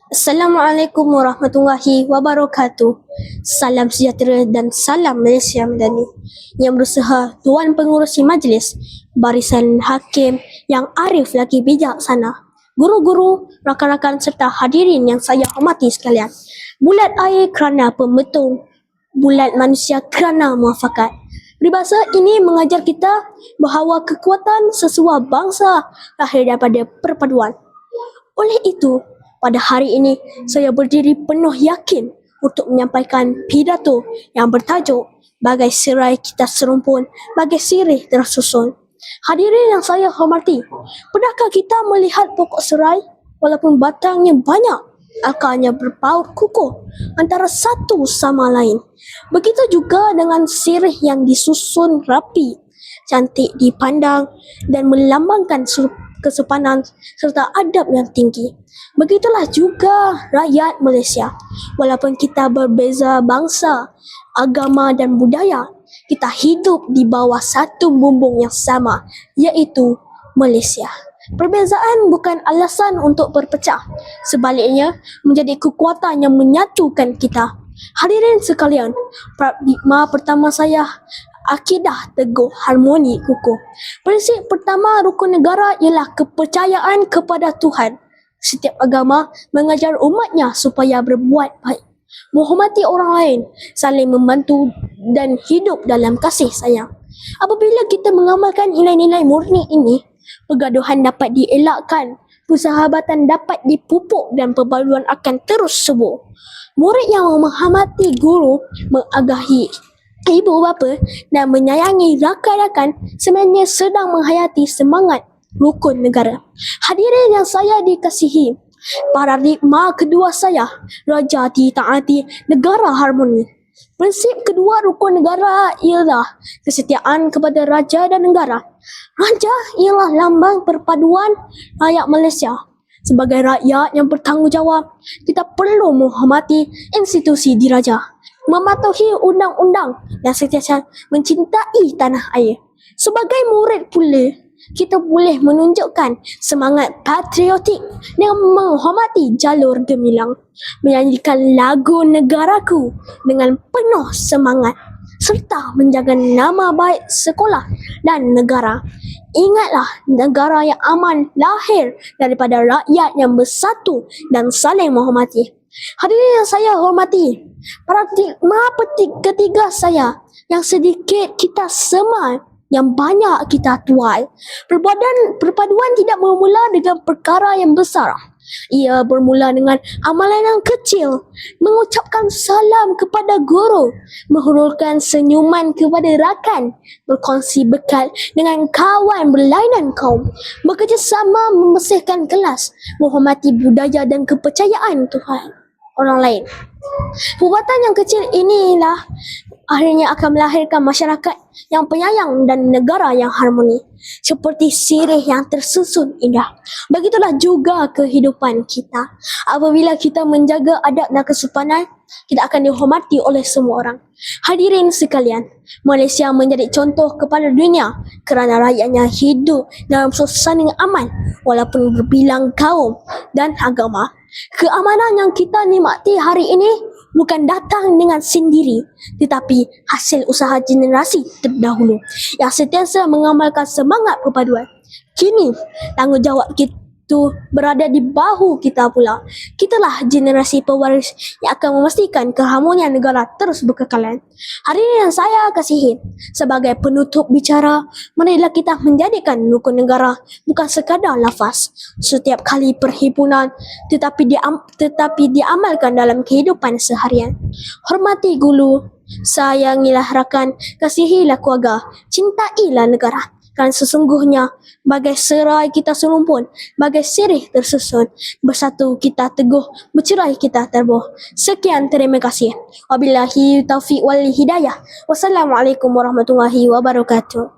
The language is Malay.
Assalamualaikum warahmatullahi wabarakatuh. Salam sejahtera dan salam Malaysia Madani. Yang berusaha Tuan Pengerusi Majlis, barisan hakim yang arif lagi bijaksana, guru-guru, rakan-rakan serta hadirin yang saya hormati sekalian. Bulat air kerana pembetul, bulat manusia kerana muafakat. Peribahasa ini mengajar kita bahawa kekuatan sesuatu bangsa lahir daripada perpaduan. Oleh itu, pada hari ini saya berdiri penuh yakin untuk menyampaikan pidato yang bertajuk Bagai Serai Kita Serumpun, Bagai Sirih Tersusun. Hadirin yang saya hormati, pernahkah kita melihat pokok serai walaupun batangnya banyak, akarnya berpaut kukuh antara satu sama lain? Begitu juga dengan sirih yang disusun rapi, cantik dipandang dan melambangkan kesopanan serta adab yang tinggi. Begitulah juga rakyat Malaysia. Walaupun kita berbeza bangsa, agama dan budaya, kita hidup di bawah satu bumbung yang sama, iaitu Malaysia. Perbezaan bukan alasan untuk berpecah, sebaliknya menjadi kekuatan yang menyatukan kita. Hadirin sekalian, paradigma pertama saya, akidah teguh, harmoni kukuh. Prinsip pertama rukun negara ialah kepercayaan kepada Tuhan. Setiap agama mengajar umatnya supaya berbuat baik, menghormati orang lain, saling membantu dan hidup dalam kasih sayang. Apabila kita mengamalkan nilai-nilai murni ini, pergaduhan dapat dielakkan, persahabatan dapat dipupuk dan perpaduan akan terus subur. Murid yang menghormati guru, mengagahi ibu bapa dan menyayangi rakan-rakan sebenarnya sedang menghayati semangat rukun negara. Hadirin yang saya dikasihi, paradigma kedua saya, raja ditaati, negara harmoni. Prinsip kedua rukun negara ialah kesetiaan kepada raja dan negara. Raja ialah lambang perpaduan rakyat Malaysia. Sebagai rakyat yang bertanggungjawab, kita perlu menghormati institusi diraja, mematuhi undang-undang dan sentiasa mencintai tanah air. Sebagai murid pula, kita boleh menunjukkan semangat patriotik dengan menghormati jalur gemilang, menyanyikan lagu negaraku dengan penuh semangat serta menjaga nama baik sekolah dan negara. Ingatlah, negara yang aman lahir daripada rakyat yang bersatu dan saling menghormati. Hadirin yang saya hormati, paradigma ketiga saya, yang sedikit kita semal, yang banyak kita tuai. Perpaduan tidak bermula dengan perkara yang besar. Ia bermula dengan amalan yang kecil, mengucapkan salam kepada guru, menghulurkan senyuman kepada rakan, berkongsi bekal dengan kawan berlainan kaum, bekerjasama membersihkan kelas, menghormati budaya dan kepercayaan Tuhan orang lain. Perbuatan yang kecil inilah akhirnya akan melahirkan masyarakat yang penyayang dan negara yang harmoni, seperti sirih yang tersusun indah. Begitulah juga kehidupan kita. Apabila kita menjaga adab dan kesopanan, kita akan dihormati oleh semua orang. Hadirin sekalian, Malaysia menjadi contoh kepada dunia kerana rakyatnya hidup dalam suasana yang aman walaupun berbilang kaum dan agama. Keamanan yang kita nikmati hari ini bukan datang dengan sendiri, tetapi hasil usaha generasi terdahulu yang sentiasa mengamalkan semangat perpaduan. Kini, tanggungjawab itu berada di bahu kita pula. Kitalah generasi pewaris yang akan memastikan keharmonian negara terus berkekalan. Hari ini yang saya kasihi, sebagai penutup bicara, marilah kita menjadikan rukun negara bukan sekadar lafaz setiap kali perhimpunan, tetapi diamalkan dalam kehidupan seharian. Hormati guru, sayangilah rakan, kasihilah keluarga, cintailah negara. Kerana sesungguhnya bagai serai kita serumpun, bagai sirih tersusun, bersatu kita teguh, bercerai kita terbuh. Sekian, terima kasih. Wabillahi taufiq wal hidayah. Wassalamualaikum warahmatullahi wabarakatuh.